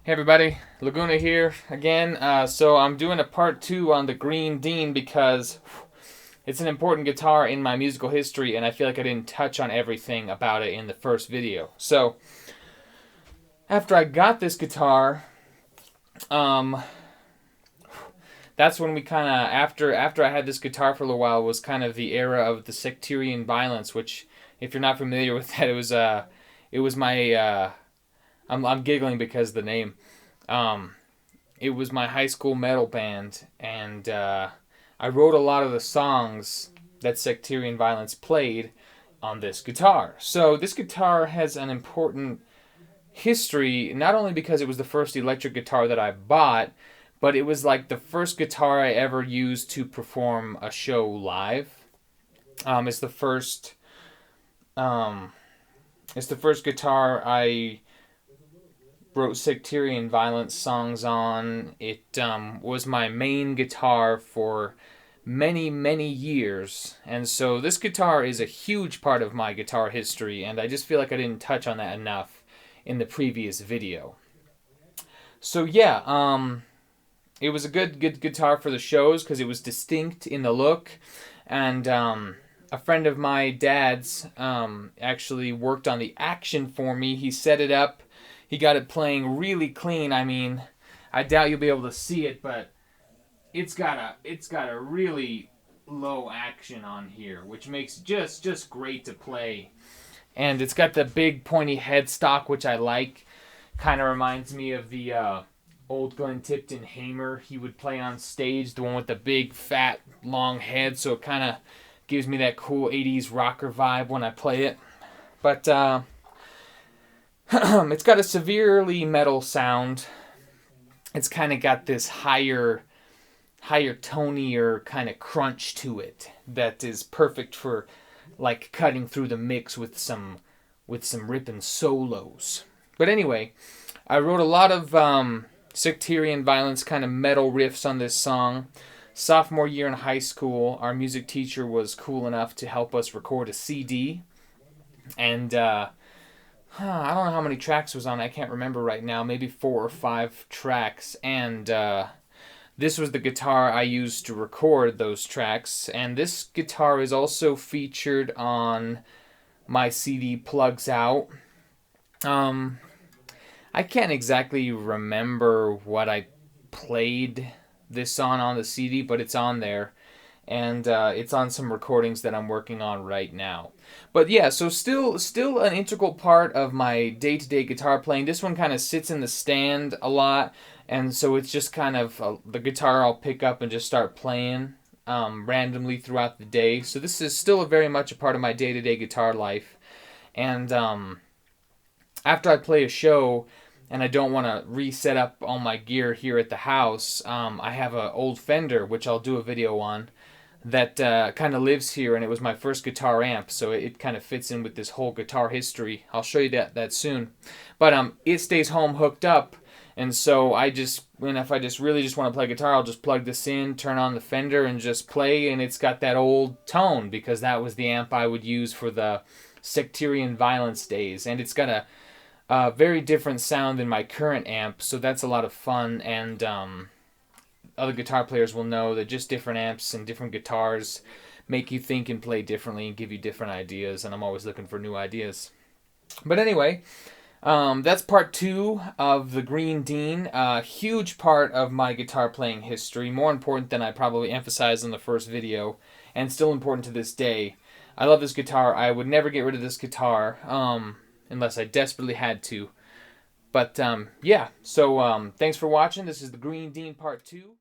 Hey everybody, Laguna here again. So I'm doing a part 2 on the Green Dean because it's an important guitar in my musical history and I feel like I didn't touch on everything about it in the first video. So after I got this guitar, um, that's when we kind of after I had this guitar for a little while was kind of the era of the sectarian violence, which if you're not familiar with that, it was my I'm giggling because of the name. Um, it was my high school metal band, and I wrote a lot of the songs that sectarian violence played on this guitar. So this guitar has an important history, not only because it was the first electric guitar that I bought, but it was like the first guitar I ever used to perform a show live. It's the first. Um, it's the first guitar I wrote sectarian violence songs on. It was my main guitar for many, many years. And so this guitar is a huge part of my guitar history, and I just feel like I didn't touch on that enough in the previous video. So yeah, it was a good guitar for the shows because it was distinct in the look, and a friend of my dad's actually worked on the action for me. He set it up. He got it playing really clean. I mean, I doubt you'll be able to see it, but it's got a really low action on here, which makes just great to play. And it's got the big pointy headstock, which I like. Kind of reminds me of the old Glenn Tipton Hamer he would play on stage, the one with the big fat long head. So it kind of gives me that cool 80s rocker vibe when I play it. But it's got a severely metal sound. It's kind of got this higher tonier kind of crunch to it that is perfect for like cutting through the mix with some ripping solos. But anyway, I wrote a lot of sectarian violence kind of metal riffs on this song. Sophomore year in high school, our music teacher was cool enough to help us record a CD, and I don't know how many tracks was on. I can't remember right now. Maybe 4 or 5 tracks, and this was the guitar I used to record those tracks. And this guitar is also featured on my CD Plugs Out. I can't exactly remember what I played this on the CD, but it's on there. And it's on some recordings that I'm working on right now. But yeah, so still an integral part of my day-to-day guitar playing. This one kind of sits in the stand a lot, and so it's just kind of the guitar I'll pick up and just start playing randomly throughout the day. So this is still very much a part of my day-to-day guitar life. And after I play a show and I don't want to reset up all my gear here at the house, I have an old Fender, which I'll do a video on, that kind of lives here, and it was my first guitar amp, so it kind of fits in with this whole guitar history. I'll show you that soon. But it stays home hooked up, and so if I just really just want to play guitar, I'll just plug this in, turn on the Fender, and just play, and it's got that old tone, because that was the amp I would use for the sectarian violence days, and it's got a very different sound than my current amp, so that's a lot of fun. And other guitar players will know that just different amps and different guitars make you think and play differently and give you different ideas, and I'm always looking for new ideas. But anyway, that's part 2 of the Green Dean. A huge part of my guitar playing history, more important than I probably emphasized in the first video, and still important to this day. I love this guitar. I would never get rid of this guitar unless I desperately had to. But yeah, so thanks for watching. This is the Green Dean part 2.